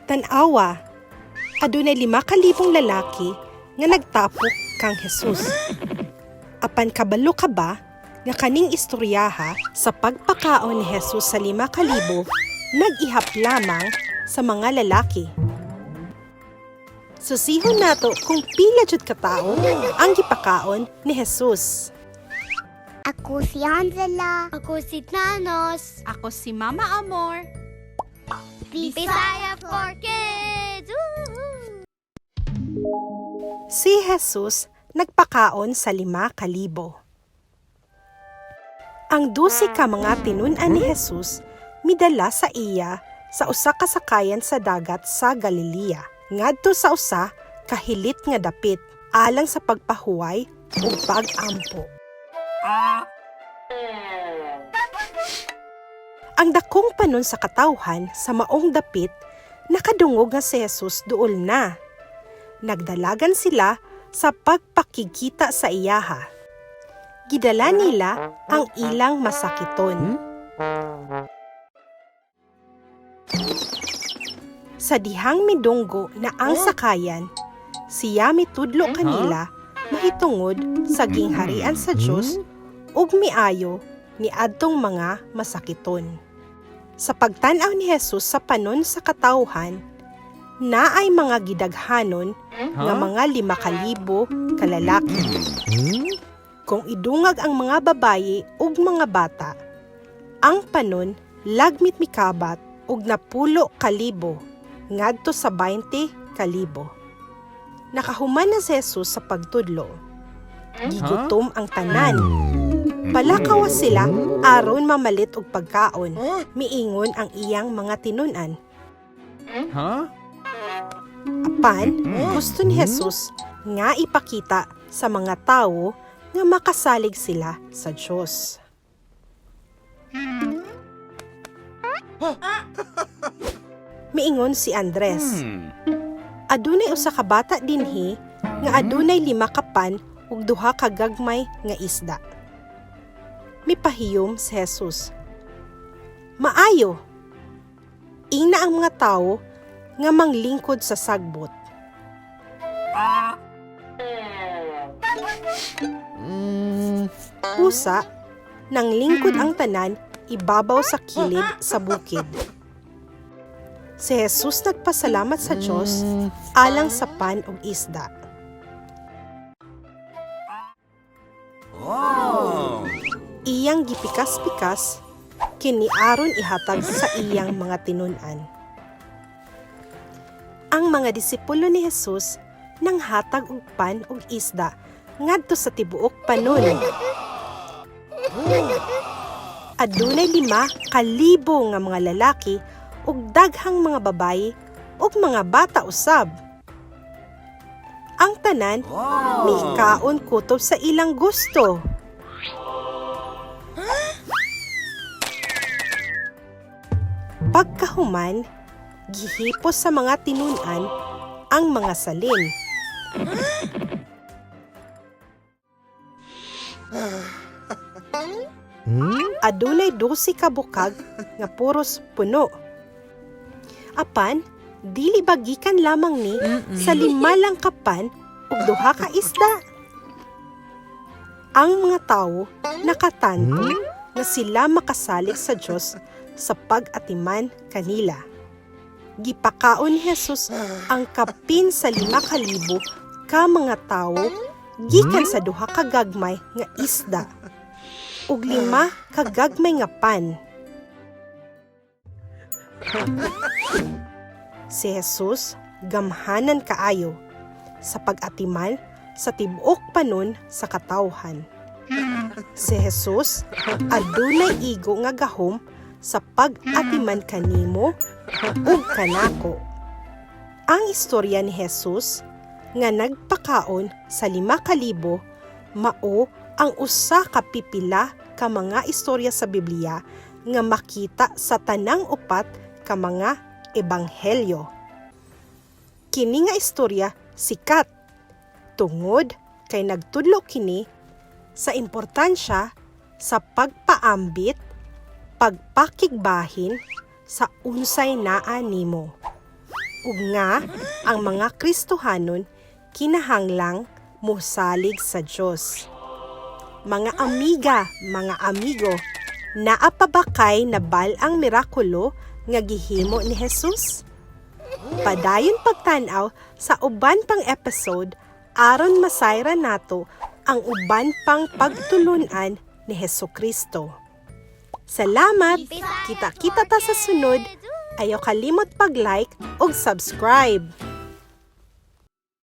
Tan-awa, adunay 5,000 lalaki nga nagtapok kang Jesus. Apan kabalo ka ba nga kaning istoryaha sa pagpakaon ni Jesus sa 5,000 nag-ihap lamang sa mga lalaki. Susihon nato kung pila jud ka tawo ang gipakaon ni Jesus. Ako si Angela. Ako si Thanos. Ako si Mama Amor. Bisaya for Kids! Woohoo! Si Jesus nagpakaon sa 5,000. Ang 12 ka mga tinun-an ni Jesus midala sa iya sa usa ka sakayan sa dagat sa Galilea, ngadto sa usa ka hilit nga dapit alang sa pagpahuway ug pag-ampo. Ang dakong panon sa katawhan sa maong dapit nakadungog nga si Jesus duol na. Nagdalagan sila sa pagpakikita sa iyaha. Gidala nila ang ilang masakiton. Sa dihang midunggo na ang sakayan, siya mitudlo kanila mahitungod sa gingharian sa Dios ug miayo ni adtong mga masakiton. Sa pagtan-aw ni Jesus sa panon sa katawhan, naay mga gidaghanon nga mga 5,000 kalalaki. Kung idungag ang mga babayi ug mga bata, ang panon lagmit mikabat ug 10,000 ngadto sa 20,000. Nakahuman na si Jesus sa pagtudlo. Gigutom ang tanan. Palakawas sila aron mamalit og pagkaon. Miingon ang iyang mga tinun-an. Apan, gusto ni Jesus nga ipakita sa mga tawo nga makasalig sila sa Diyos. Miingon si Andres. Adunay usa ka bata dinhi nga adunay 5 ka pan ug 2 ka gagmay nga isda. Mipahiyom si Jesus. Maayo. Ina ang mga tawo nga manglingkod sa sagbot. Usa, nang lingkod ang tanan, ibabaw sa kilid sa bukid. Si Jesus nagpasalamat sa Diyos alang sa pan ug isda. Iyang gipikas-pikas, kini aron ihatag sa iyang mga tinun-an. Ang mga disipulo ni Jesus nang hatag og pan ug isda ngadto sa tibuok panon. Adunay 5,000 nga mga lalaki ug daghang mga babayi ug mga bata usab. Ang tanan mikaon kutob sa ilang gusto. Pagkahuman, gihipos sa mga tinun-an ang mga salin. Adunay 12 ka bukag nga puros puno. Apan, dili bagikan lamang ni sa 5 lang ka pan ug 2 ka isda. Ang mga tawo nakatanto nga sila makasalig sa Dios sa pag-atiman kanila. Gipakaon ni Jesus ang kapin sa 5,000 ka mga tawo gikan sa 2 ka gagmay nga isda ug 5 ka gagmay nga pan. Si Jesus gamhanan kaayo sa pag-atiman sa tibuok panon sa katawhan. Si Jesus adunay igo nga gahom sa pag-atiman kanimo ug kanako. Ang istorya ni Jesus nga nagpakaon sa 5,000 mao ang usa ka pipila ka mga istorya sa Biblia nga makita sa tanang 4 ka mga ebanghelyo. Kini nga istorya sikat tungod kay nagtudlo kini sa importansya sa pagpaambit, pagpakigbahin sa unsay naa nimo. ug nga ang mga Kristohanon kinahanglang musalig sa Dios. Mga amiga, mga amigo, naapabakay na bal-ang mirakulo nga gihimo ni Jesus? Padayon pagtan-aw sa uban pang episode aron masayra nato ang uban pang pagtulunan ni Hesukristo. Salamat! Kita-kita ta sa sunod. Ayaw kalimot pag-like ug subscribe.